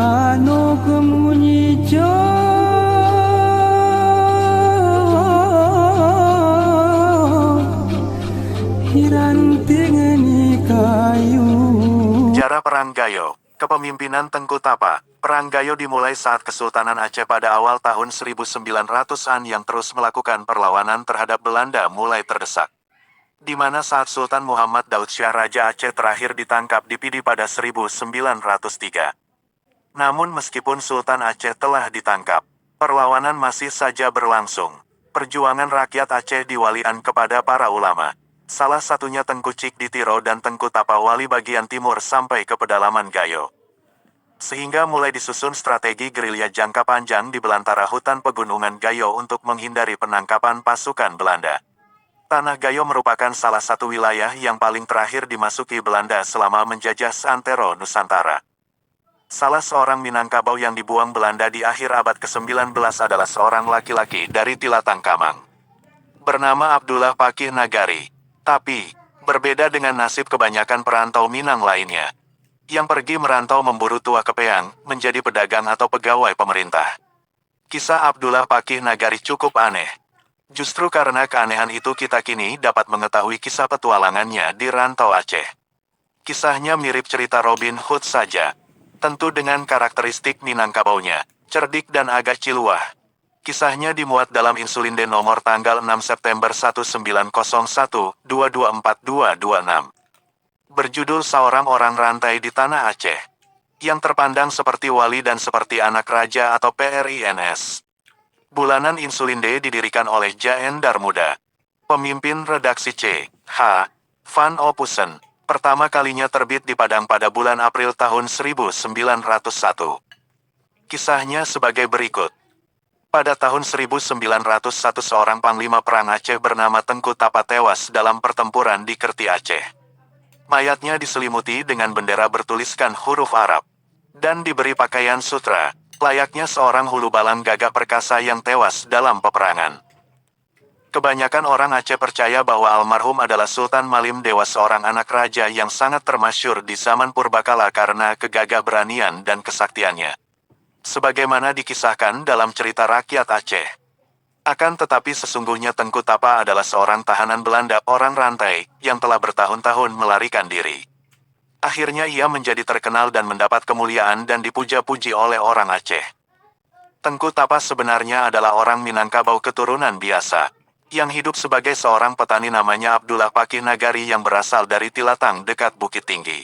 Mano kemunyico hirantingani kayu. Sejarah Perang Gayo. Kepemimpinan Tengku Tapa. Perang Gayo dimulai saat Kesultanan Aceh pada awal tahun 1900-an yang terus melakukan perlawanan terhadap Belanda mulai terdesak. Di mana saat Sultan Muhammad Daud Syah Raja Aceh terakhir ditangkap di Pidi pada 1903. Namun meskipun Sultan Aceh telah ditangkap, perlawanan masih saja berlangsung. Perjuangan rakyat Aceh diwalikan kepada para ulama. Salah satunya Tengku Cik di Tiro dan Tengku Tapa Wali bagian timur sampai ke pedalaman Gayo. Sehingga mulai disusun strategi gerilya jangka panjang di belantara hutan pegunungan Gayo untuk menghindari penangkapan pasukan Belanda. Tanah Gayo merupakan salah satu wilayah yang paling terakhir dimasuki Belanda selama menjajah seantero Nusantara. Salah seorang Minangkabau yang dibuang Belanda di akhir abad ke-19 adalah seorang laki-laki dari Tilatang Kamang. Bernama Abdullah Pakih Nagari. Tapi, berbeda dengan nasib kebanyakan perantau Minang lainnya, yang pergi merantau memburu tuah kepeang, menjadi pedagang atau pegawai pemerintah. Kisah Abdullah Pakih Nagari cukup aneh. Justru karena keanehan itu kita kini dapat mengetahui kisah petualangannya di rantau Aceh. Kisahnya mirip cerita Robin Hood saja. Tentu dengan karakteristik Minangkabaunya, cerdik dan agak ciluah. Kisahnya dimuat dalam Insulinde nomor tanggal 6 September 1901-224226. Berjudul Seorang Orang Rantai di Tanah Aceh. Yang terpandang seperti wali dan seperti anak raja atau PRINS. Bulanan Insulinde didirikan oleh J.N. Darmuda. Pemimpin redaksi C. H. Van Ophusen. Pertama kalinya terbit di Padang pada bulan April tahun 1901. Kisahnya sebagai berikut. Pada tahun 1901 seorang panglima perang Aceh bernama Tengku Tapa tewas dalam pertempuran di Kerti Aceh. Mayatnya diselimuti dengan bendera bertuliskan huruf Arab. Dan diberi pakaian sutra, layaknya seorang hulu balang gagah perkasa yang tewas dalam peperangan. Kebanyakan orang Aceh percaya bahwa almarhum adalah Sultan Malim Dewa, seorang anak raja yang sangat termasyhur di zaman purbakala karena kegagah beranian dan kesaktiannya. Sebagaimana dikisahkan dalam cerita rakyat Aceh. Akan tetapi sesungguhnya Tengku Tapa adalah seorang tahanan Belanda, orang rantai, yang telah bertahun-tahun melarikan diri. Akhirnya ia menjadi terkenal dan mendapat kemuliaan dan dipuja-puji oleh orang Aceh. Tengku Tapa sebenarnya adalah orang Minangkabau keturunan biasa, yang hidup sebagai seorang petani namanya Abdullah Pakih Nagari yang berasal dari Tilatang dekat Bukit Tinggi.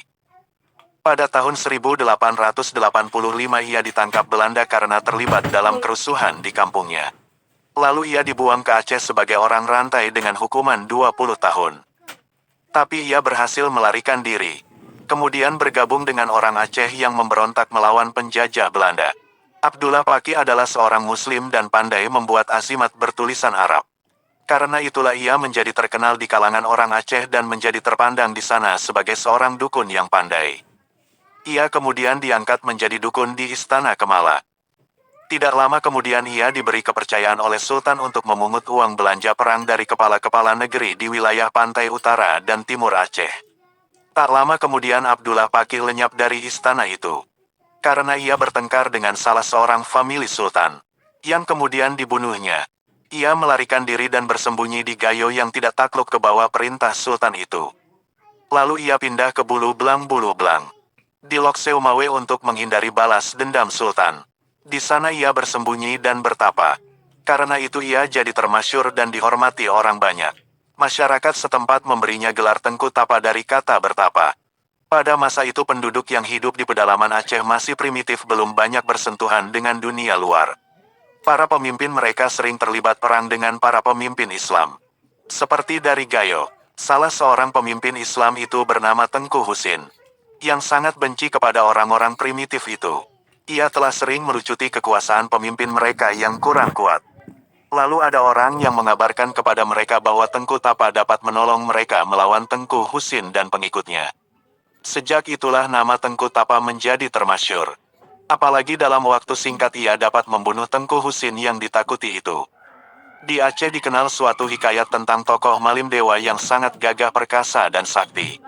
Pada tahun 1885 ia ditangkap Belanda karena terlibat dalam kerusuhan di kampungnya. Lalu ia dibuang ke Aceh sebagai orang rantai dengan hukuman 20 tahun. Tapi ia berhasil melarikan diri. Kemudian bergabung dengan orang Aceh yang memberontak melawan penjajah Belanda. Abdullah Pakih adalah seorang Muslim dan pandai membuat azimat bertulisan Arab. Karena itulah ia menjadi terkenal di kalangan orang Aceh dan menjadi terpandang di sana sebagai seorang dukun yang pandai. Ia kemudian diangkat menjadi dukun di Istana Kemala. Tidak lama kemudian ia diberi kepercayaan oleh Sultan untuk memungut uang belanja perang dari kepala-kepala negeri di wilayah pantai utara dan timur Aceh. Tak lama kemudian Abdullah Pakih lenyap dari istana itu. Karena ia bertengkar dengan salah seorang famili Sultan, yang kemudian dibunuhnya. Ia melarikan diri dan bersembunyi di Gayo yang tidak takluk ke bawah perintah Sultan itu. Lalu ia pindah ke Bulu Blang di Lok Seumawe untuk menghindari balas dendam Sultan. Di sana ia bersembunyi dan bertapa. Karena itu ia jadi termasyhur dan dihormati orang banyak. Masyarakat setempat memberinya gelar Tengku Tapa dari kata bertapa. Pada masa itu penduduk yang hidup di pedalaman Aceh masih primitif, belum banyak bersentuhan dengan dunia luar. Para pemimpin mereka sering terlibat perang dengan para pemimpin Islam. Seperti dari Gayo, salah seorang pemimpin Islam itu bernama Tengku Husin, yang sangat benci kepada orang-orang primitif itu. Ia telah sering melucuti kekuasaan pemimpin mereka yang kurang kuat. Lalu ada orang yang mengabarkan kepada mereka bahwa Tengku Tapa dapat menolong mereka melawan Tengku Husin dan pengikutnya. Sejak itulah nama Tengku Tapa menjadi termasyhur. Apalagi dalam waktu singkat ia dapat membunuh Tengku Husin yang ditakuti itu. Di Aceh dikenal suatu hikayat tentang tokoh Malim Dewa yang sangat gagah perkasa dan sakti.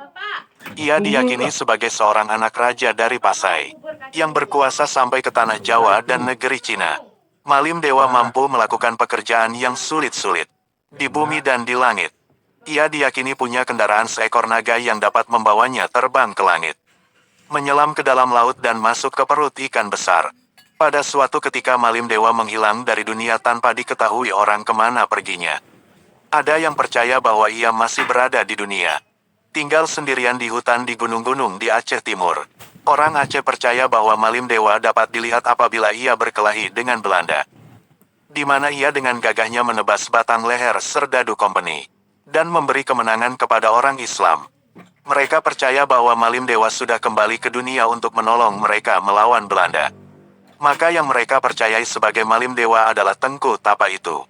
Ia diyakini sebagai seorang anak raja dari Pasai. yang berkuasa sampai ke tanah Jawa dan negeri Cina. Malim Dewa mampu melakukan pekerjaan yang sulit-sulit di bumi dan di langit. Ia diyakini punya kendaraan seekor naga yang dapat membawanya terbang ke langit, menyelam ke dalam laut dan masuk ke perut ikan besar. Pada suatu ketika Malim Dewa menghilang dari dunia tanpa diketahui orang kemana perginya. Ada yang percaya bahwa ia masih berada di dunia, tinggal sendirian di hutan di gunung-gunung di Aceh Timur. Orang Aceh percaya bahwa Malim Dewa dapat dilihat apabila ia berkelahi dengan Belanda, di mana ia dengan gagahnya menebas batang leher Serdadu Company, dan memberi kemenangan kepada orang Islam. Mereka percaya bahwa Malim Dewa sudah kembali ke dunia untuk menolong mereka melawan Belanda. Maka yang mereka percayai sebagai Malim Dewa adalah Tengku Tapa itu.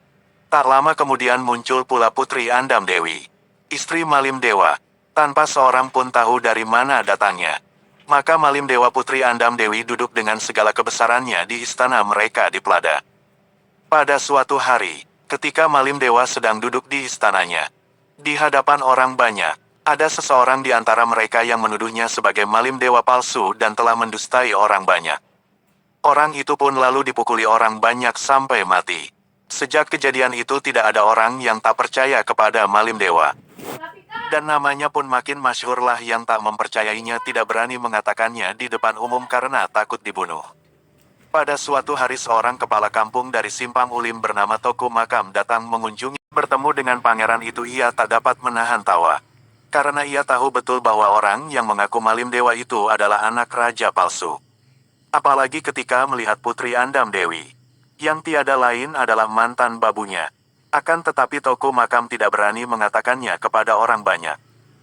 Tak lama kemudian muncul pula Putri Andam Dewi, istri Malim Dewa, tanpa seorang pun tahu dari mana datangnya. Maka Malim Dewa Putri Andam Dewi duduk dengan segala kebesarannya di istana mereka di Plada. Pada suatu hari, ketika Malim Dewa sedang duduk di istananya, di hadapan orang banyak, ada seseorang di antara mereka yang menuduhnya sebagai Malim Dewa palsu dan telah mendustai orang banyak. Orang itu pun lalu dipukuli orang banyak sampai mati. Sejak kejadian itu tidak ada orang yang tak percaya kepada Malim Dewa. Dan namanya pun makin masyhurlah, yang tak mempercayainya tidak berani mengatakannya di depan umum karena takut dibunuh. Pada suatu hari seorang kepala kampung dari Simpang Ulim bernama Toko Makam datang mengunjungi. Bertemu dengan pangeran itu ia tak dapat menahan tawa. Karena ia tahu betul bahwa orang yang mengaku Malim Dewa itu adalah anak raja palsu. Apalagi ketika melihat Putri Andam Dewi, yang tiada lain adalah mantan babunya. Akan tetapi Toko Makam tidak berani mengatakannya kepada orang banyak.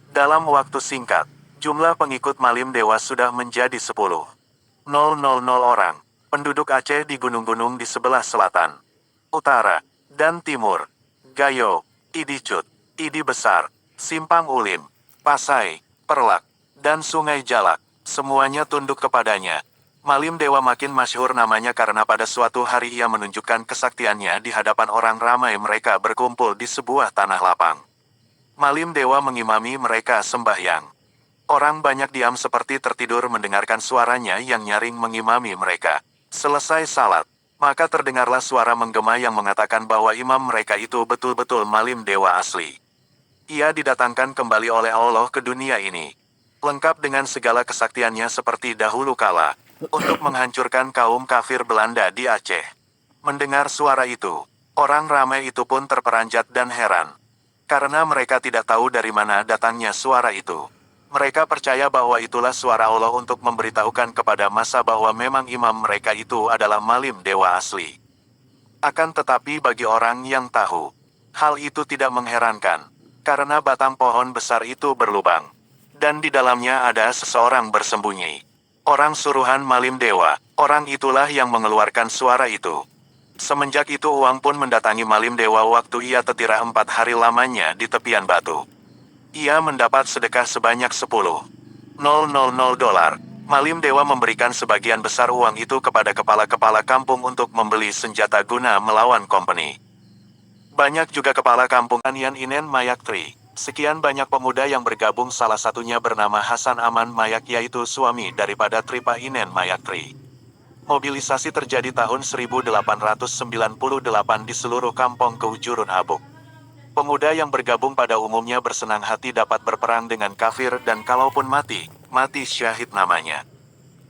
Dalam waktu singkat, jumlah pengikut Malim Dewa sudah menjadi 10.000 orang. Penduduk Aceh di gunung-gunung di sebelah selatan, utara, dan timur, Gayo, Idi Cut, Idi Besar, Simpang Ulim, Pasai, Perlak, dan Sungai Jalak, semuanya tunduk kepadanya. Malim Dewa makin masyhur namanya karena pada suatu hari ia menunjukkan kesaktiannya di hadapan orang ramai. Mereka berkumpul di sebuah tanah lapang. Malim Dewa mengimami mereka sembahyang. Orang banyak diam seperti tertidur mendengarkan suaranya yang nyaring mengimami mereka. Selesai salat, maka terdengarlah suara menggema yang mengatakan bahwa imam mereka itu betul-betul Malim Dewa asli. Ia didatangkan kembali oleh Allah ke dunia ini, lengkap dengan segala kesaktiannya seperti dahulu kala, untuk menghancurkan kaum kafir Belanda di Aceh. Mendengar suara itu, orang ramai itu pun terperanjat dan heran. Karena mereka tidak tahu dari mana datangnya suara itu. Mereka percaya bahwa itulah suara Allah untuk memberitahukan kepada massa bahwa memang imam mereka itu adalah Malim Dewa asli. Akan tetapi bagi orang yang tahu, hal itu tidak mengherankan. Karena batang pohon besar itu berlubang, dan di dalamnya ada seseorang bersembunyi. Orang suruhan Malim Dewa, orang itulah yang mengeluarkan suara itu. Semenjak itu uang pun mendatangi Malim Dewa waktu ia tetira 4 hari lamanya di tepian batu. Ia mendapat sedekah sebanyak 10.000 dolar. Malim Dewa memberikan sebagian besar uang itu kepada kepala-kepala kampung untuk membeli senjata guna melawan company. Banyak juga kepala kampung Anian Inen Mayaktri. Sekian banyak pemuda yang bergabung, salah satunya bernama Hasan Aman Mayak, yaitu suami daripada Tripa Inen Mayaktri. Mobilisasi terjadi tahun 1898 di seluruh kampung Keujurun Habuk. Pemuda yang bergabung pada umumnya bersenang hati dapat berperang dengan kafir dan kalaupun mati, mati syahid namanya.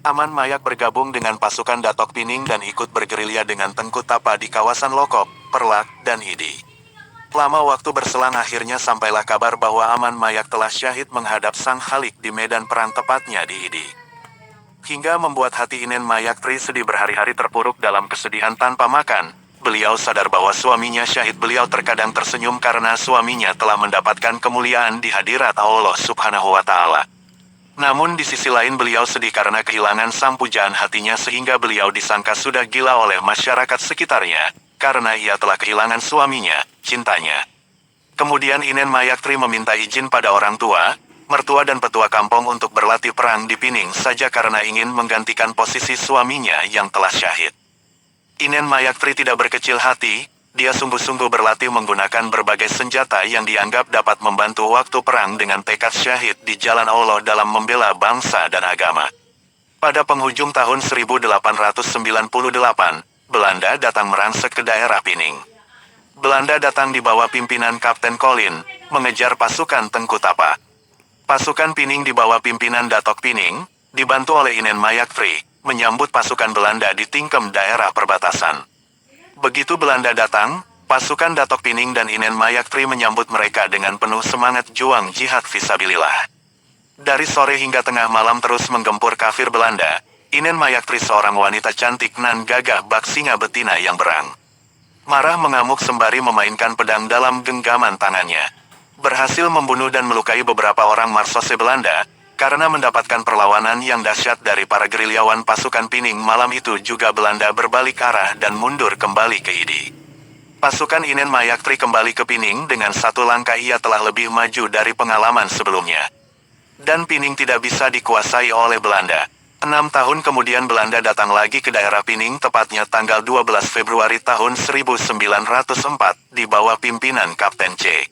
Aman Mayak bergabung dengan pasukan Datok Pining dan ikut bergerilya dengan Tengku Tapa di kawasan Lokop, Perlak, dan Idi. Lama waktu berselang akhirnya sampailah kabar bahwa Aman Mayak telah syahid menghadap Sang Khalik di medan perang tepatnya di Idi. Hingga membuat hati Inen Mayaktri sedih, berhari-hari terpuruk dalam kesedihan tanpa makan. Beliau sadar bahwa suaminya syahid. Beliau terkadang tersenyum karena suaminya telah mendapatkan kemuliaan di hadirat Allah Subhanahu wa Ta'ala. Namun di sisi lain beliau sedih karena kehilangan sang pujaan hatinya, sehingga beliau disangka sudah gila oleh masyarakat sekitarnya, karena ia telah kehilangan suaminya, cintanya. Kemudian Inen Mayaktri meminta izin pada orang tua, mertua dan petua kampung untuk berlatih perang di Pining saja karena ingin menggantikan posisi suaminya yang telah syahid. Inen Mayaktri tidak berkecil hati, dia sungguh-sungguh berlatih menggunakan berbagai senjata yang dianggap dapat membantu waktu perang dengan tekad syahid di jalan Allah dalam membela bangsa dan agama. Pada penghujung tahun 1898, Belanda datang merangsek ke daerah Pining. Belanda datang di bawah pimpinan Kapten Colin, mengejar pasukan Tengku Tapa. Pasukan Pining di bawah pimpinan Datok Pining, dibantu oleh Inen Mayaktri, menyambut pasukan Belanda di Tingkem daerah perbatasan. Begitu Belanda datang, pasukan Datok Pining dan Inen Mayaktri menyambut mereka dengan penuh semangat juang jihad fisabilillah. Dari sore hingga tengah malam terus menggempur kafir Belanda. Inen Mayaktri seorang wanita cantik nan gagah bak singa betina yang berang. Marah mengamuk sembari memainkan pedang dalam genggaman tangannya. Berhasil membunuh dan melukai beberapa orang marsose Belanda, karena mendapatkan perlawanan yang dahsyat dari para gerilyawan pasukan Pining malam itu juga Belanda berbalik arah dan mundur kembali ke Idi. Pasukan Inen Mayaktri kembali ke Pining dengan satu langkah ia telah lebih maju dari pengalaman sebelumnya. Dan Pining tidak bisa dikuasai oleh Belanda. 6 tahun kemudian Belanda datang lagi ke daerah Pining tepatnya tanggal 12 Februari tahun 1904 di bawah pimpinan Kapten C.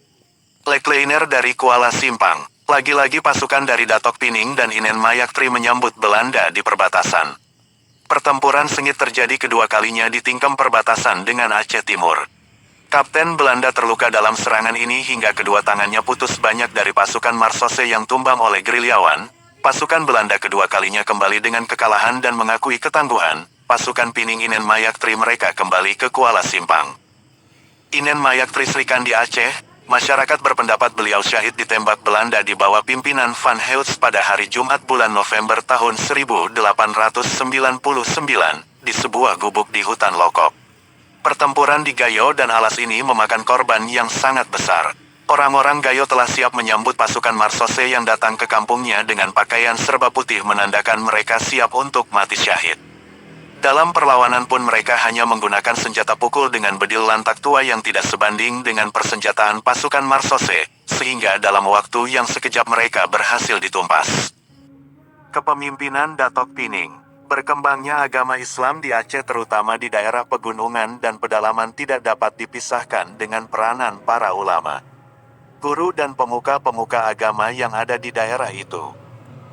Leclerc dari Kuala Simpang. Lagi-lagi pasukan dari Datok Pining dan Inen Mayaktri menyambut Belanda di perbatasan. Pertempuran sengit terjadi kedua kalinya di Tingkem perbatasan dengan Aceh Timur. Kapten Belanda terluka dalam serangan ini hingga kedua tangannya putus. Banyak dari pasukan marsose yang tumbang oleh gerilyawan. Pasukan Belanda kedua kalinya kembali dengan kekalahan dan mengakui ketangguhan. Pasukan Pining Inen Mayaktri mereka kembali ke Kuala Simpang. Inen Mayaktri Srikan di Aceh. Masyarakat berpendapat beliau syahid ditembak Belanda di bawah pimpinan Van Heels pada hari Jumat bulan November tahun 1899 di sebuah gubuk di hutan Lokop. Pertempuran di Gayo dan Alas ini memakan korban yang sangat besar. Orang-orang Gayo telah siap menyambut pasukan marsose yang datang ke kampungnya dengan pakaian serba putih menandakan mereka siap untuk mati syahid. Dalam perlawanan pun mereka hanya menggunakan senjata pukul dengan bedil lantak tua yang tidak sebanding dengan persenjataan pasukan marsose, sehingga dalam waktu yang sekejap mereka berhasil ditumpas. Kepemimpinan Datok Pining. Berkembangnya agama Islam di Aceh terutama di daerah pegunungan dan pedalaman tidak dapat dipisahkan dengan peranan para ulama. Guru dan pemuka-pemuka agama yang ada di daerah itu.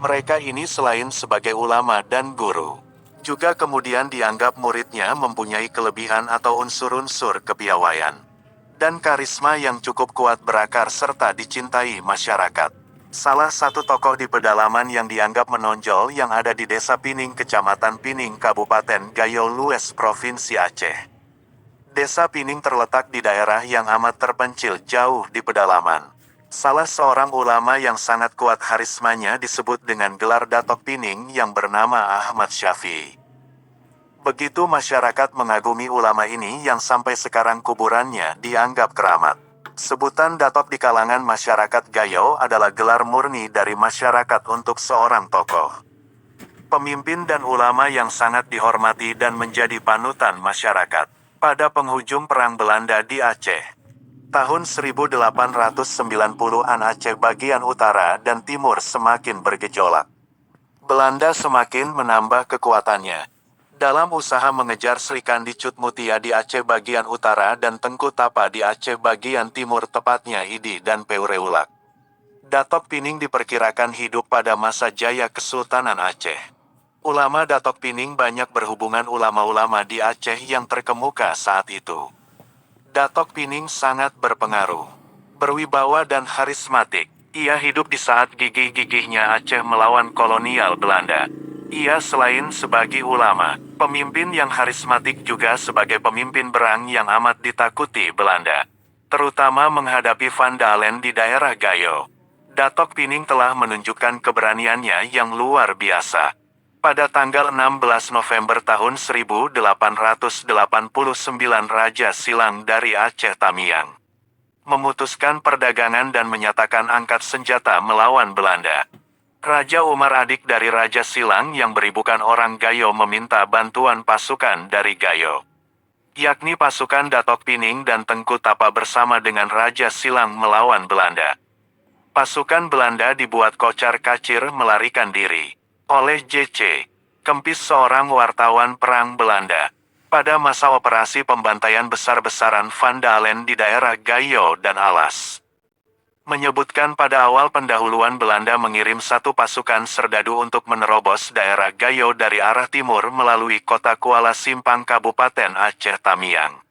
Mereka ini selain sebagai ulama dan guru, juga kemudian dianggap muridnya mempunyai kelebihan atau unsur-unsur kepiawaian dan karisma yang cukup kuat berakar serta dicintai masyarakat. Salah satu tokoh di pedalaman yang dianggap menonjol yang ada di Desa Pining, Kecamatan Pining, Kabupaten Gayo Lues, Provinsi Aceh. Desa Pining terletak di daerah yang amat terpencil jauh di pedalaman. Salah seorang ulama yang sangat kuat karismanya disebut dengan gelar Datok Pining yang bernama Ahmad Syafi'i. Begitu masyarakat mengagumi ulama ini yang sampai sekarang kuburannya dianggap keramat. Sebutan Datok di kalangan masyarakat Gayo adalah gelar murni dari masyarakat untuk seorang tokoh, pemimpin dan ulama yang sangat dihormati dan menjadi panutan masyarakat. Pada penghujung Perang Belanda di Aceh, tahun 1890-an Aceh bagian utara dan timur semakin bergejolak. Belanda semakin menambah kekuatannya dalam usaha mengejar Srikandi Cutmutia di Aceh bagian utara dan Tengku Tapa di Aceh bagian timur tepatnya Idi dan Peureulak. Datok Pining diperkirakan hidup pada masa jaya Kesultanan Aceh. Ulama Datok Pining banyak berhubungan ulama-ulama di Aceh yang terkemuka saat itu. Datok Pining sangat berpengaruh, berwibawa dan karismatik. Ia hidup di saat gigih-gigihnya Aceh melawan kolonial Belanda. Ia selain sebagai ulama, pemimpin yang karismatik juga sebagai pemimpin berang yang amat ditakuti Belanda, terutama menghadapi Van Dalen di daerah Gayo. Datok Pining telah menunjukkan keberaniannya yang luar biasa. Pada tanggal 16 November tahun 1889 Raja Silang dari Aceh Tamiang memutuskan perdagangan dan menyatakan angkat senjata melawan Belanda. Raja Umar adik dari Raja Silang yang beribukan orang Gayo meminta bantuan pasukan dari Gayo, yakni pasukan Datok Pining dan Tengku Tapa bersama dengan Raja Silang melawan Belanda. Pasukan Belanda dibuat kocar-kacir melarikan diri oleh J.C. Kempis seorang wartawan perang Belanda pada masa operasi pembantaian besar-besaran Van Dalen di daerah Gayo dan Alas. menyebutkan pada awal pendahuluan Belanda mengirim satu pasukan serdadu untuk menerobos daerah Gayo dari arah timur melalui kota Kuala Simpang Kabupaten Aceh Tamiang.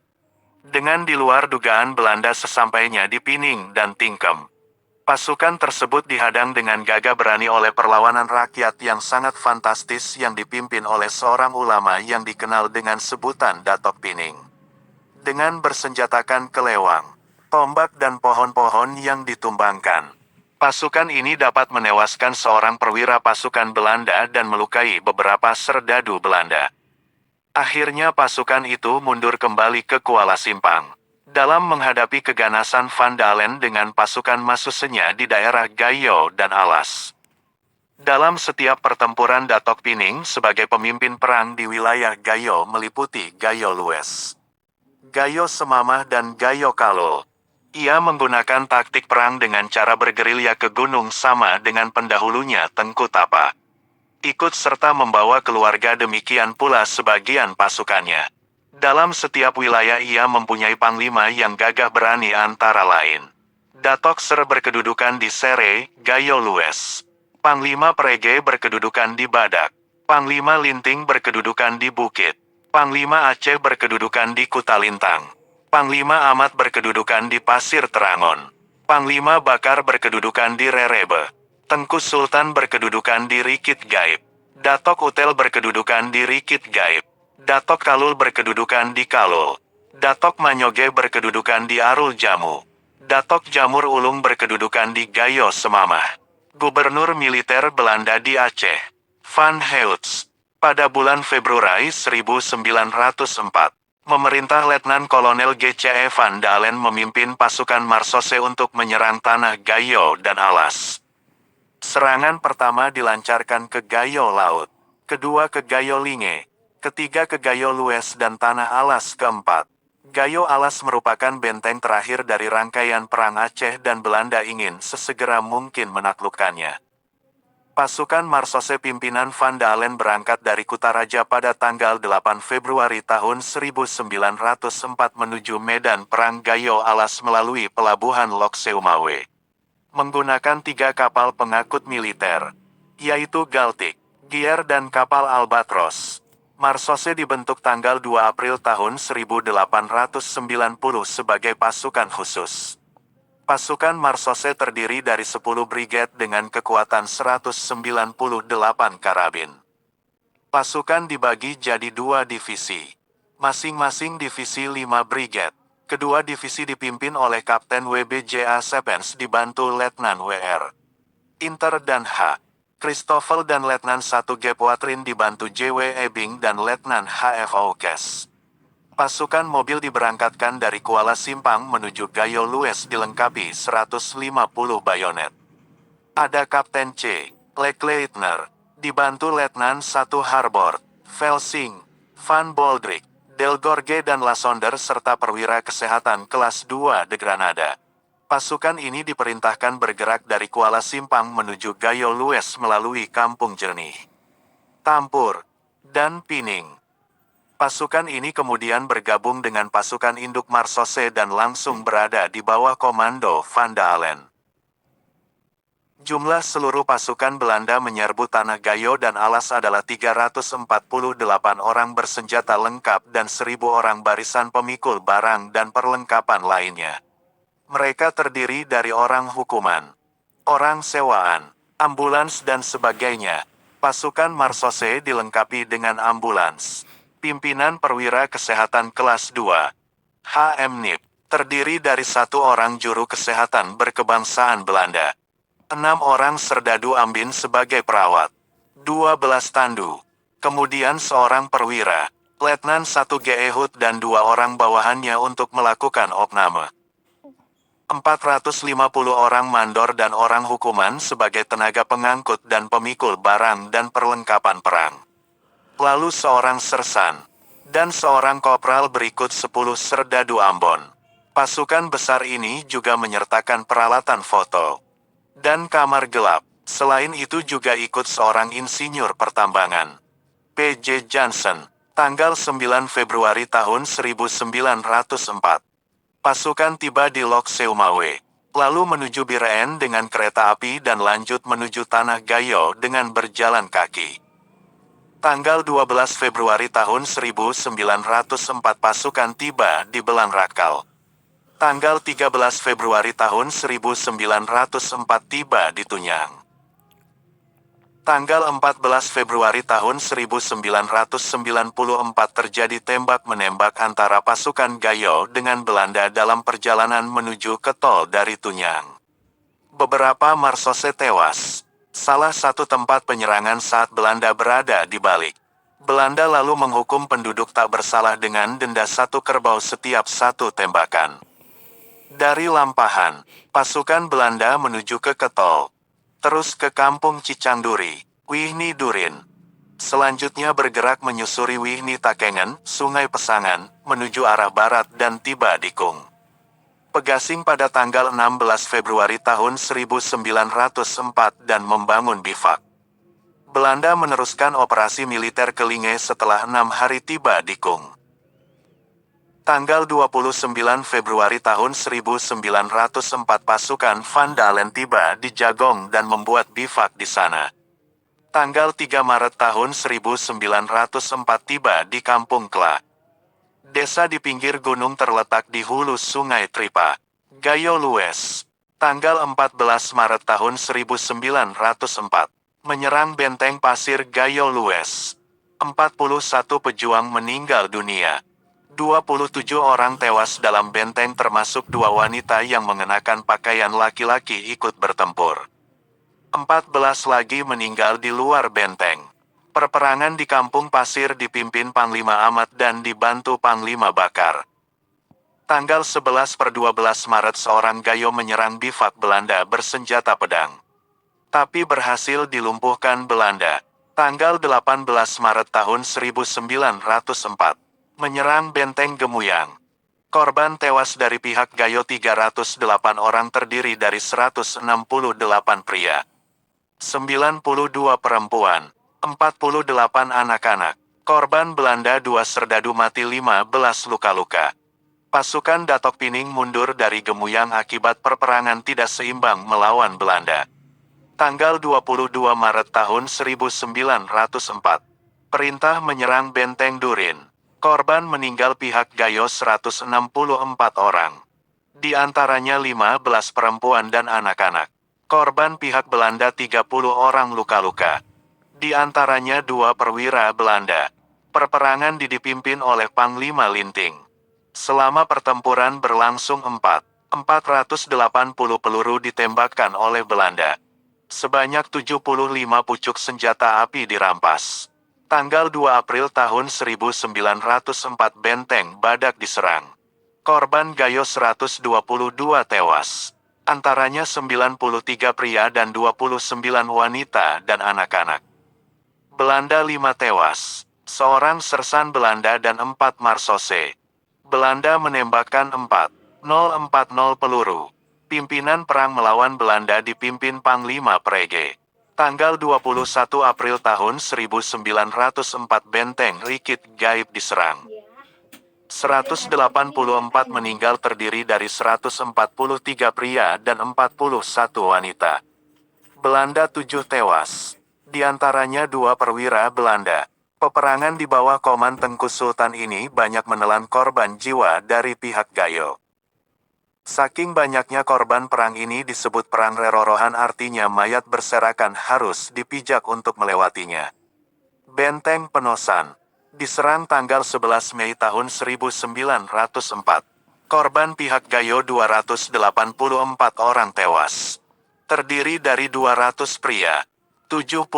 Dengan di luar dugaan Belanda sesampainya di Pining dan Tingkem. Pasukan tersebut dihadang dengan gagah berani oleh perlawanan rakyat yang sangat fantastis yang dipimpin oleh seorang ulama yang dikenal dengan sebutan Datok Pining. Dengan bersenjatakan kelewang, tombak dan pohon-pohon yang ditumbangkan. Pasukan ini dapat menewaskan seorang perwira pasukan Belanda dan melukai beberapa serdadu Belanda. Akhirnya pasukan itu mundur kembali ke Kuala Simpang. Dalam menghadapi keganasan Van Dalen dengan pasukan Masusenya di daerah Gayo dan Alas. Dalam setiap pertempuran Datok Pining sebagai pemimpin perang di wilayah Gayo meliputi Gayo Lues, Gayo Semamah dan Gayo Kalul. Ia menggunakan taktik perang dengan cara bergerilya ke gunung sama dengan pendahulunya Tengku Tapa. Ikut serta membawa keluarga demikian pula sebagian pasukannya. Dalam setiap wilayah ia mempunyai panglima yang gagah berani antara lain. Datok Ser berkedudukan di Sere, Gayo Lues. Panglima Prege berkedudukan di Badak. Panglima Linting berkedudukan di Bukit. Panglima Aceh berkedudukan di Kutalintang. Panglima Amat berkedudukan di Pasir Terangon. Panglima Bakar berkedudukan di Rerebe. Tengku Sultan berkedudukan di Rikit Gaib. Datok Utel berkedudukan di Rikit Gaib. Datok Kalul berkedudukan di Kalul. Datok Manyoge berkedudukan di Arul Jamu. Datok Jamur Ulung berkedudukan di Gayo Semamah. Gubernur militer Belanda di Aceh, Van Heutz, pada bulan Februari 1904, memerintah Letnan Kolonel G.C.E. Van Dalen memimpin pasukan Marsose untuk menyerang tanah Gayo dan Alas. Serangan pertama dilancarkan ke Gayo Laut, kedua ke Gayo Linge, ketiga ke Gayo Lues dan Tanah Alas keempat. Gayo Alas merupakan benteng terakhir dari rangkaian perang Aceh dan Belanda ingin sesegera mungkin menaklukkannya. Pasukan Marsose pimpinan Van Dalen berangkat dari Kutaraja pada tanggal 8 Februari tahun 1904 menuju medan perang Gayo Alas melalui pelabuhan Lok Seumawe. Menggunakan 3 kapal pengangkut militer, yaitu Galtik, Gier dan kapal Albatros. Marsose dibentuk tanggal 2 April tahun 1890 sebagai pasukan khusus. Pasukan Marsose terdiri dari 10 brigade dengan kekuatan 198 karabin. Pasukan dibagi jadi 2 divisi. Masing-masing divisi 5 brigade. Kedua divisi dipimpin oleh Kapten WBJA Sepens dibantu Letnan WR Inter dan H. Christoffel dan Letnan 1 Gep Watrin dibantu JW Ebing dan Letnan HF Aukes. Pasukan mobil diberangkatkan dari Kuala Simpang menuju Gayo Lues dilengkapi 150 bayonet. Ada Kapten C. Leclerc, dibantu Letnan 1 Harbord, Velsing, Van Boldrik, Delgorge dan Lasonder serta perwira kesehatan kelas 2 de Granada. Pasukan ini diperintahkan bergerak dari Kuala Simpang menuju Gayo Lues melalui Kampung Jernih, Tampur, dan Pining. Pasukan ini kemudian bergabung dengan pasukan induk Marsose dan langsung berada di bawah komando Van Dalen. Jumlah seluruh pasukan Belanda menyerbu tanah Gayo dan Alas adalah 348 orang bersenjata lengkap dan 1.000 orang barisan pemikul barang dan perlengkapan lainnya. Mereka terdiri dari orang hukuman, orang sewaan, ambulans dan sebagainya. Pasukan Marsose dilengkapi dengan ambulans. Pimpinan perwira kesehatan kelas 2, HM Nip, terdiri dari 1 orang juru kesehatan berkebangsaan Belanda. 6 orang serdadu Ambin sebagai perawat. 12 tandu. Kemudian seorang perwira, Letnan 1 G. Ehud dan 2 orang bawahannya untuk melakukan opname. 450 orang mandor dan orang hukuman sebagai tenaga pengangkut dan pemikul barang dan perlengkapan perang. Lalu seorang sersan, dan seorang kopral berikut 10 serdadu Ambon. Pasukan besar ini juga menyertakan peralatan foto dan kamar gelap. Selain itu juga ikut seorang insinyur pertambangan, P.J. Johnson, tanggal 9 Februari tahun 1904. Pasukan tiba di Lok Seumawe. lalu menuju Biren dengan kereta api dan lanjut menuju Tanah Gayo dengan berjalan kaki. Tanggal 12 Februari tahun 1904 pasukan tiba di Belang Rakal. Tanggal 13 Februari tahun 1904 tiba di Tunyang. Tanggal 14 Februari tahun 1994 terjadi tembak-menembak antara pasukan Gayo dengan Belanda dalam perjalanan menuju ke tol dari Tunyang. Beberapa marsose tewas. Salah satu tempat penyerangan saat Belanda berada di balik. Belanda lalu menghukum penduduk tak bersalah dengan denda 1 kerbau setiap 1 tembakan. Dari Lampahan, pasukan Belanda menuju ke Ketol. Terus ke Kampung Cicanduri, Wihni Durin. Selanjutnya bergerak menyusuri Wihni Takengen, Sungai Pesangan, menuju arah barat dan tiba di Kung Pegasing pada tanggal 16 Februari tahun 1904 dan membangun bivak. Belanda meneruskan operasi militer ke Linge setelah 6 hari tiba di Kung. Tanggal 29 Februari tahun 1904 pasukan Van Dalen tiba di Jagong dan membuat bivak di sana. Tanggal 3 Maret tahun 1904 tiba di Kampung Kla. Desa di pinggir gunung terletak di hulu Sungai Tripa, Gayo Lues. Tanggal 14 Maret tahun 1904 menyerang benteng pasir Gayo Lues. 41 pejuang meninggal dunia. 27 orang tewas dalam benteng termasuk 2 wanita yang mengenakan pakaian laki-laki ikut bertempur. 14 lagi meninggal di luar benteng. Perperangan di Kampung Pasir dipimpin Panglima Amat dan dibantu Panglima Bakar. Tanggal 11 per 12 Maret seorang Gayo menyerang bivak Belanda bersenjata pedang. Tapi berhasil dilumpuhkan Belanda. Tanggal 18 Maret tahun 1904. Menyerang benteng Gemuyang. Korban tewas dari pihak Gayo 308 orang terdiri dari 168 pria, 92 perempuan, 48 anak-anak. Korban Belanda 2 serdadu mati 15 luka-luka. Pasukan Datok Pining mundur dari Gemuyang akibat perperangan tidak seimbang melawan Belanda. Tanggal 22 Maret tahun 1904. Perintah menyerang benteng Durin. Korban meninggal pihak Gayo 164 orang. Di antaranya 15 perempuan dan anak-anak. Korban pihak Belanda 30 orang luka-luka. Di antaranya 2 perwira Belanda. Perperangan dipimpin oleh Panglima Linting. Selama pertempuran berlangsung 480 peluru ditembakkan oleh Belanda. Sebanyak 75 pucuk senjata api dirampas. Tanggal 2 April tahun 1904 benteng Badak diserang. Korban Gayo 122 tewas. Antaranya 93 pria dan 29 wanita dan anak-anak. Belanda 5 tewas. Seorang sersan Belanda dan 4 marsose. Belanda menembakkan 4.040 peluru. Pimpinan perang melawan Belanda dipimpin Panglima Prege. Tanggal 21 April tahun 1904 benteng Rikit Gaib diserang. 184 meninggal terdiri dari 143 pria dan 41 wanita. Belanda 7 tewas. Di antaranya 2 perwira Belanda. Peperangan di bawah Koman Tengku Sultan ini banyak menelan korban jiwa dari pihak Gayo. Saking banyaknya korban perang ini disebut perang rerorohan, artinya mayat berserakan harus dipijak untuk melewatinya. Benteng Penosan diserang tanggal 11 Mei tahun 1904. Korban pihak Gayo 284 orang tewas. Terdiri dari 200 pria, 71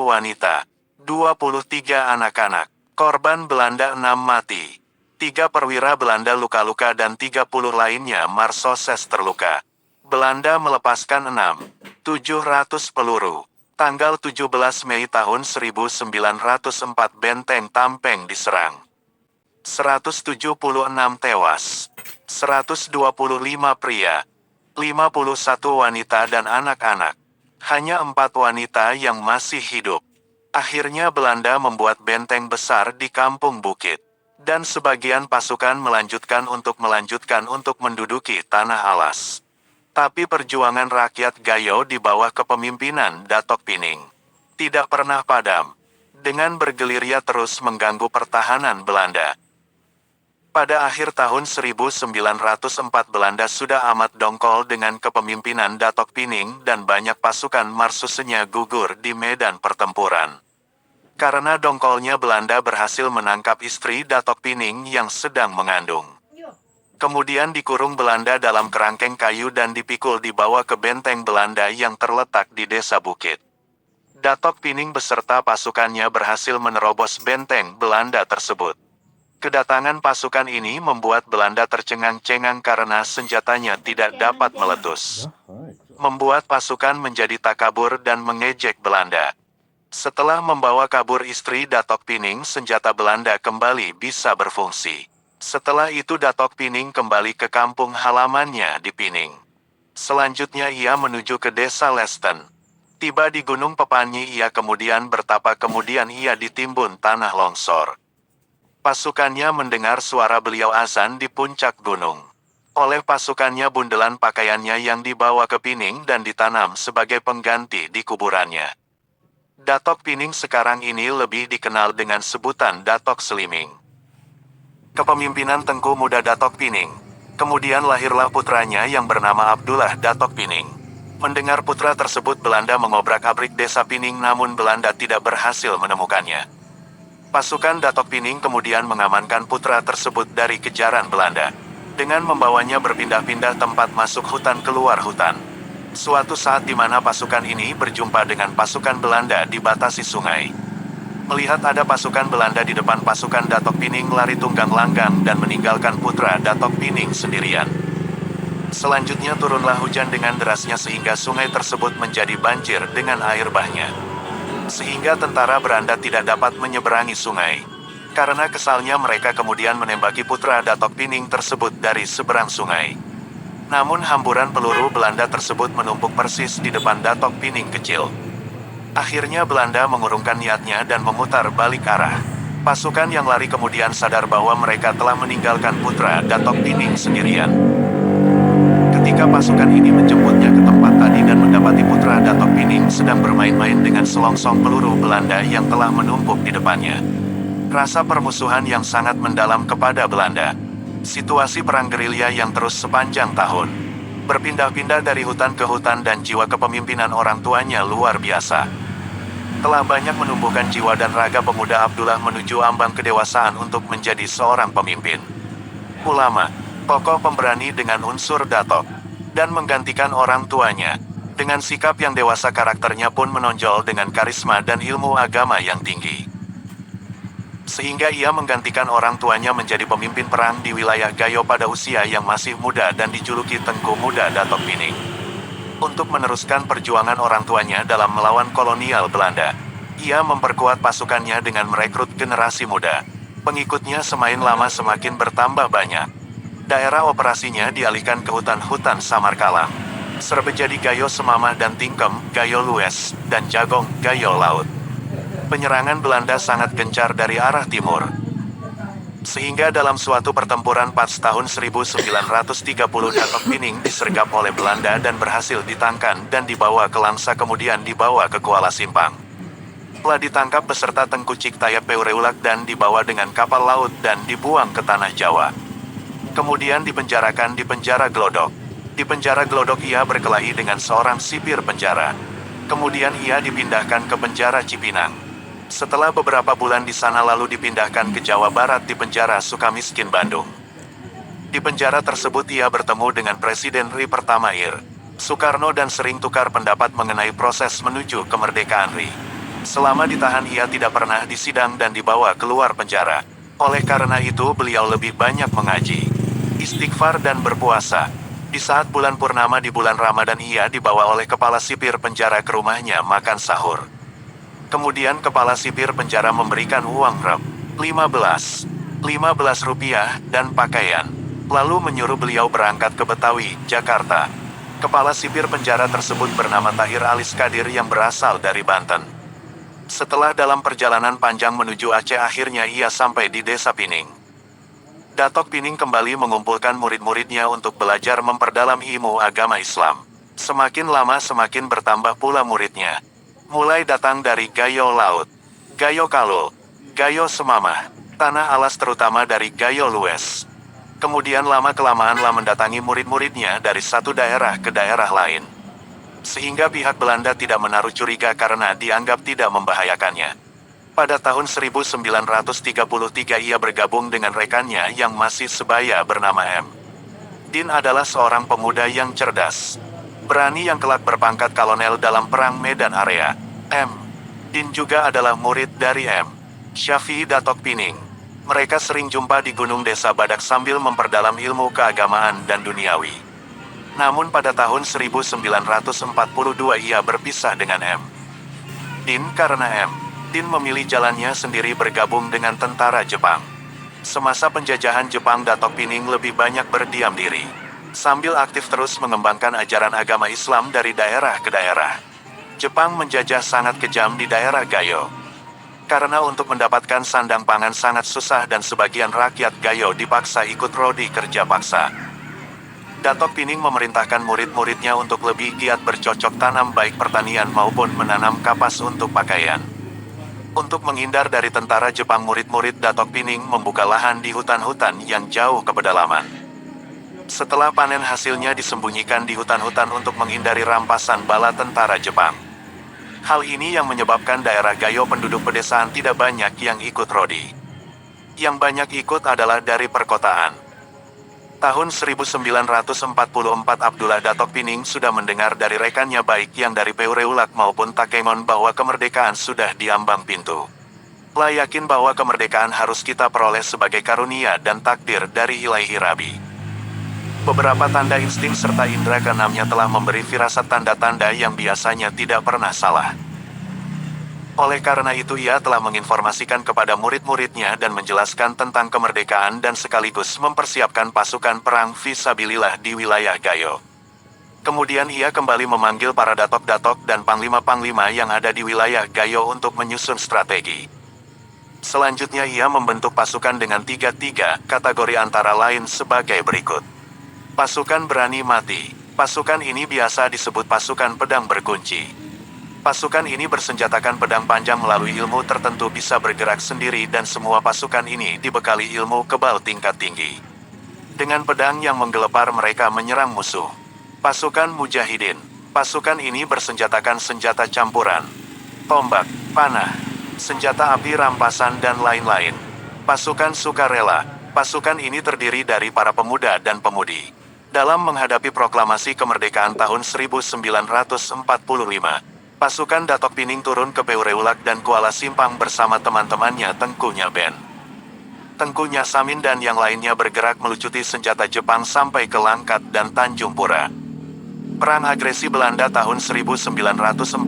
wanita, 23 anak-anak. Korban Belanda 6 mati. 3 perwira Belanda luka-luka dan 30 lainnya marsoses terluka. Belanda melepaskan 6.700 peluru. Tanggal 17 Mei tahun 1904 benteng Tampeng diserang. 176 tewas. 125 pria. 51 wanita dan anak-anak. Hanya 4 wanita yang masih hidup. Akhirnya Belanda membuat benteng besar di Kampung Bukit. Dan sebagian pasukan melanjutkan untuk menduduki Tanah Alas. Tapi perjuangan rakyat Gayo di bawah kepemimpinan Datok Pining tidak pernah padam. Dengan bergelir ia terus mengganggu pertahanan Belanda. Pada akhir tahun 1904 Belanda sudah amat dongkol dengan kepemimpinan Datok Pining dan banyak pasukan marsusenya gugur di medan pertempuran. Karena dongkolnya Belanda berhasil menangkap istri Datok Pining yang sedang mengandung. Kemudian dikurung Belanda dalam kerangkeng kayu dan dipikul dibawa ke benteng Belanda yang terletak di desa Bukit. Datok Pining beserta pasukannya berhasil menerobos benteng Belanda tersebut. Kedatangan pasukan ini membuat Belanda tercengang-cengang karena senjatanya tidak dapat meletus. Membuat pasukan menjadi takabur dan mengejek Belanda. Setelah membawa kabur istri Datok Pining, senjata Belanda kembali bisa berfungsi. Setelah itu Datok Pining kembali ke kampung halamannya di Pining. Selanjutnya ia menuju ke desa Lesten. Tiba di Gunung Pepanyi ia kemudian bertapa, kemudian ia ditimbun tanah longsor. Pasukannya mendengar suara beliau azan di puncak gunung. Oleh pasukannya bundelan pakaiannya yang dibawa ke Pining dan ditanam sebagai pengganti di kuburannya. Datok Pining sekarang ini lebih dikenal dengan sebutan Datok Seliming. Kepemimpinan Tengku Muda Datok Pining. Kemudian lahirlah putranya yang bernama Abdullah Datok Pining. Mendengar putra tersebut Belanda mengobrak-abrik desa Pining namun Belanda tidak berhasil menemukannya. Pasukan Datok Pining kemudian mengamankan putra tersebut dari kejaran Belanda. Dengan membawanya berpindah-pindah tempat masuk hutan keluar hutan. Suatu saat di mana pasukan ini berjumpa dengan pasukan Belanda di batasi sungai. Melihat ada pasukan Belanda di depan pasukan Datok Pining lari tunggang langgang dan meninggalkan putra Datok Pining sendirian. Selanjutnya turunlah hujan dengan derasnya sehingga sungai tersebut menjadi banjir dengan air bahnya. Sehingga tentara Belanda tidak dapat menyeberangi sungai. Karena kesalnya mereka kemudian menembaki putra Datok Pining tersebut dari seberang sungai. Namun hamburan peluru Belanda tersebut menumpuk persis di depan Datok Pining kecil. Akhirnya Belanda mengurungkan niatnya dan memutar balik arah. Pasukan yang lari kemudian sadar bahwa mereka telah meninggalkan putra Datok Pining sendirian. Ketika pasukan ini menjemputnya ke tempat tadi dan mendapati putra Datok Pining sedang bermain-main dengan selongsong peluru Belanda yang telah menumpuk di depannya. Rasa permusuhan yang sangat mendalam kepada Belanda. Situasi perang gerilya yang terus sepanjang tahun. Berpindah-pindah dari hutan ke hutan dan jiwa kepemimpinan orang tuanya luar biasa. Telah banyak menumbuhkan jiwa dan raga pemuda Abdullah menuju ambang kedewasaan untuk menjadi seorang pemimpin. Ulama, tokoh pemberani dengan unsur Datok, dan menggantikan orang tuanya. Dengan sikap yang dewasa karakternya pun menonjol dengan karisma dan ilmu agama yang tinggi. Sehingga ia menggantikan orang tuanya menjadi pemimpin perang di wilayah Gayo pada usia yang masih muda dan dijuluki Tengku Muda Datok Pining. Untuk meneruskan perjuangan orang tuanya dalam melawan kolonial Belanda, ia memperkuat pasukannya dengan merekrut generasi muda. Pengikutnya semakin lama semakin bertambah banyak. Daerah operasinya dialihkan ke hutan-hutan Samarkala, Serbejadi Gayo Semamah dan Tingkem, Gayo Lues, dan Jagong, Gayo Laut. Penyerangan Belanda sangat gencar dari arah timur. Sehingga dalam suatu pertempuran pas tahun 1930 Datok Pining disergap oleh Belanda dan berhasil ditangkan dan dibawa ke Langsa kemudian dibawa ke Kuala Simpang. Telah ditangkap beserta Tengku Ciptayat Peureulak dan dibawa dengan kapal laut dan dibuang ke tanah Jawa. Kemudian dipenjarakan di penjara Glodok. Di penjara Glodok ia berkelahi dengan seorang sipir penjara. Kemudian ia dipindahkan ke penjara Cipinang. Setelah beberapa bulan di sana lalu dipindahkan ke Jawa Barat di penjara Sukamiskin Bandung. Di penjara tersebut ia bertemu dengan Presiden RI pertama Ir. Soekarno dan sering tukar pendapat mengenai proses menuju kemerdekaan RI. Selama ditahan ia tidak pernah disidang dan dibawa keluar penjara. Oleh karena itu beliau lebih banyak mengaji, istighfar dan berpuasa. Di saat bulan purnama di bulan Ramadan ia dibawa oleh kepala sipir penjara ke rumahnya makan sahur. Kemudian kepala sipir penjara memberikan uang rep 15 rupiah dan pakaian. Lalu menyuruh beliau berangkat ke Betawi, Jakarta. Kepala sipir penjara tersebut bernama Tahir Alis Kadir yang berasal dari Banten. Setelah dalam perjalanan panjang menuju Aceh akhirnya ia sampai di desa Pining. Datok Pining kembali mengumpulkan murid-muridnya untuk belajar memperdalam ilmu agama Islam. Semakin lama semakin bertambah pula muridnya. Mulai datang dari Gayo Laut, Gayo Kalul, Gayo Semamah, Tanah Alas terutama dari Gayo Lues. Kemudian lama-kelamaan lah mendatangi murid-muridnya dari satu daerah ke daerah lain. Sehingga pihak Belanda tidak menaruh curiga karena dianggap tidak membahayakannya. Pada tahun 1933 ia bergabung dengan rekannya yang masih sebaya bernama M. Din adalah seorang pemuda yang cerdas, berani yang kelak berpangkat kolonel dalam Perang Medan Area. M. Din juga adalah murid dari M. Syafi'i Datok Pining. Mereka sering jumpa di Gunung Desa Badak sambil memperdalam ilmu keagamaan dan duniawi. Namun pada tahun 1942 ia berpisah dengan M. Din karena Din memilih jalannya sendiri bergabung dengan tentara Jepang. Semasa penjajahan Jepang, Datok Pining lebih banyak berdiam diri, sambil aktif terus mengembangkan ajaran agama Islam dari daerah ke daerah. Jepang menjajah sangat kejam di daerah Gayo. Karena untuk mendapatkan sandang pangan sangat susah dan sebagian rakyat Gayo dipaksa ikut rodi kerja paksa. Datok Pining memerintahkan murid-muridnya untuk lebih giat bercocok tanam baik pertanian maupun menanam kapas untuk pakaian. Untuk menghindar dari tentara Jepang, murid-murid Datok Pining membuka lahan di hutan-hutan yang jauh ke pedalaman. Setelah panen hasilnya disembunyikan di hutan-hutan untuk menghindari rampasan bala tentara Jepang. Hal ini yang menyebabkan daerah Gayo penduduk pedesaan tidak banyak yang ikut rodi. Yang banyak ikut adalah dari perkotaan. Tahun 1944 Abdullah Datok Pining sudah mendengar dari rekannya baik yang dari Peureulak maupun Takengon bahwa kemerdekaan sudah di ambang pintu. Lah yakin bahwa kemerdekaan harus kita peroleh sebagai karunia dan takdir dari Ilahi Rabi. Beberapa tanda insting serta indera keenamnya telah memberi firasat tanda-tanda yang biasanya tidak pernah salah. Oleh karena itu ia telah menginformasikan kepada murid-muridnya dan menjelaskan tentang kemerdekaan dan sekaligus mempersiapkan pasukan perang fisabilillah di wilayah Gayo. Kemudian ia kembali memanggil para datok-datok dan panglima-panglima yang ada di wilayah Gayo untuk menyusun strategi. Selanjutnya ia membentuk pasukan dengan tiga kategori antara lain sebagai berikut. Pasukan berani mati. Pasukan ini biasa disebut pasukan pedang berkunci. Pasukan ini bersenjatakan pedang panjang melalui ilmu tertentu bisa bergerak sendiri dan semua pasukan ini dibekali ilmu kebal tingkat tinggi. Dengan pedang yang menggelepar mereka menyerang musuh. Pasukan Mujahidin. Pasukan ini bersenjatakan senjata campuran, tombak, panah, senjata api rampasan dan lain-lain. Pasukan Sukarela. Pasukan ini terdiri dari para pemuda dan pemudi. Dalam menghadapi proklamasi kemerdekaan tahun 1945, pasukan Datok Pining turun ke Peureulak dan Kuala Simpang bersama teman-temannya Tengku Nyaben, Tengku Nyasamin dan yang lainnya bergerak melucuti senjata Jepang sampai ke Langkat dan Tanjung Pura. Perang agresi Belanda tahun 1947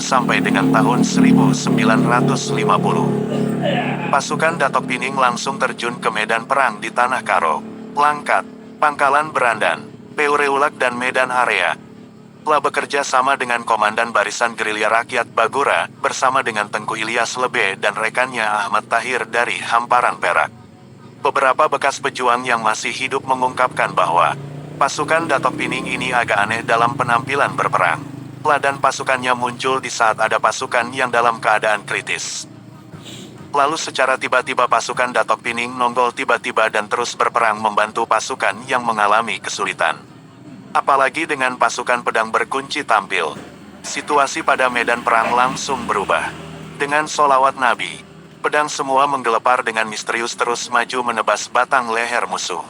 sampai dengan tahun 1950. Pasukan Datok Pining langsung terjun ke medan perang di Tanah Karo, Langkat, Pangkalan Berandan, Peureulak dan Medan Area. Telah bekerja sama dengan Komandan Barisan Gerilya Rakyat Bagura, bersama dengan Tengku Ilyas Lebe dan rekannya Ahmad Tahir dari Hamparan Perak. Beberapa bekas pejuang yang masih hidup mengungkapkan bahwa pasukan Datok Pining ini agak aneh dalam penampilan berperang. Dan pasukannya muncul di saat ada pasukan yang dalam keadaan kritis. Lalu secara tiba-tiba pasukan Datok Pining nongol tiba-tiba dan terus berperang membantu pasukan yang mengalami kesulitan. Apalagi dengan pasukan pedang berkunci tampil, situasi pada medan perang langsung berubah. Dengan solawat Nabi, pedang semua menggelepar dengan misterius terus maju menebas batang leher musuh.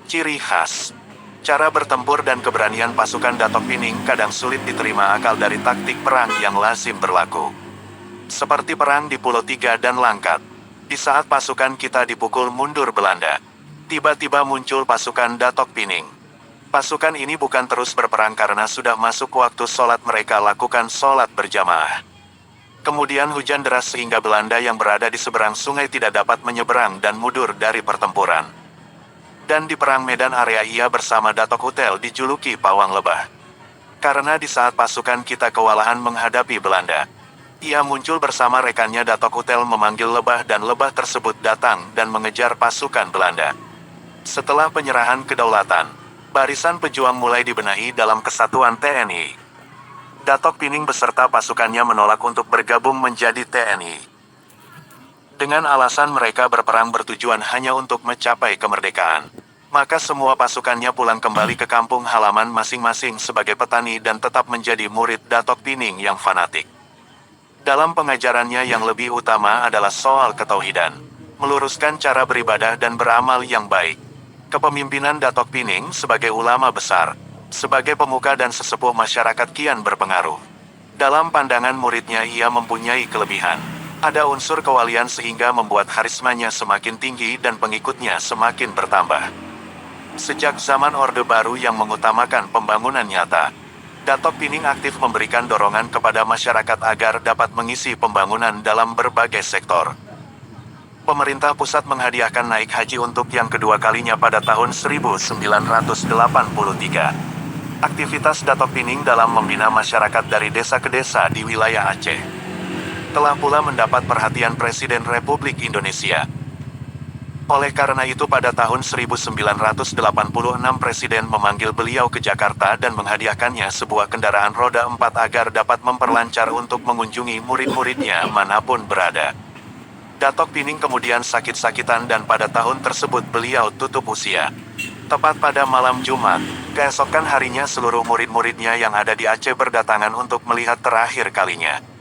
Ciri khas, cara bertempur dan keberanian pasukan Datok Pining kadang sulit diterima akal dari taktik perang yang lazim berlaku. Seperti perang di Pulau Tiga dan Langkat, di saat pasukan kita dipukul mundur Belanda, tiba-tiba muncul pasukan Datok Pining. Pasukan ini bukan terus berperang karena sudah masuk waktu sholat, mereka lakukan sholat berjamaah. Kemudian hujan deras sehingga Belanda yang berada di seberang sungai tidak dapat menyeberang dan mundur dari pertempuran. Dan di perang Medan Area ia bersama Datok Utel dijuluki Pawang Lebah. Karena di saat pasukan kita kewalahan menghadapi Belanda, ia muncul bersama rekannya Datok Utel memanggil lebah dan lebah tersebut datang dan mengejar pasukan Belanda. Setelah penyerahan kedaulatan, barisan pejuang mulai dibenahi dalam kesatuan TNI. Datok Pining beserta pasukannya menolak untuk bergabung menjadi TNI. Dengan alasan mereka berperang bertujuan hanya untuk mencapai kemerdekaan, maka semua pasukannya pulang kembali ke kampung halaman masing-masing sebagai petani dan tetap menjadi murid Datok Pining yang fanatik. Dalam pengajarannya yang lebih utama adalah soal ketauhidan, meluruskan cara beribadah dan beramal yang baik. Kepemimpinan Datok Pining sebagai ulama besar, sebagai pemuka dan sesepuh masyarakat kian berpengaruh. Dalam pandangan muridnya ia mempunyai kelebihan. Ada unsur kewalian sehingga membuat harismanya semakin tinggi dan pengikutnya semakin bertambah. Sejak zaman Orde Baru yang mengutamakan pembangunan nyata, Datok Pining aktif memberikan dorongan kepada masyarakat agar dapat mengisi pembangunan dalam berbagai sektor. Pemerintah pusat menghadiahkan naik haji untuk yang kedua kalinya pada tahun 1983. Aktivitas Datok Pining dalam membina masyarakat dari desa ke desa di wilayah Aceh telah pula mendapat perhatian Presiden Republik Indonesia. Oleh karena itu pada tahun 1986 Presiden memanggil beliau ke Jakarta dan menghadiahkannya sebuah kendaraan roda 4 agar dapat memperlancar untuk mengunjungi murid-muridnya manapun berada. Datok Pining kemudian sakit-sakitan dan pada tahun tersebut beliau tutup usia. Tepat pada malam Jumat, keesokan harinya seluruh murid-muridnya yang ada di Aceh berdatangan untuk melihat terakhir kalinya.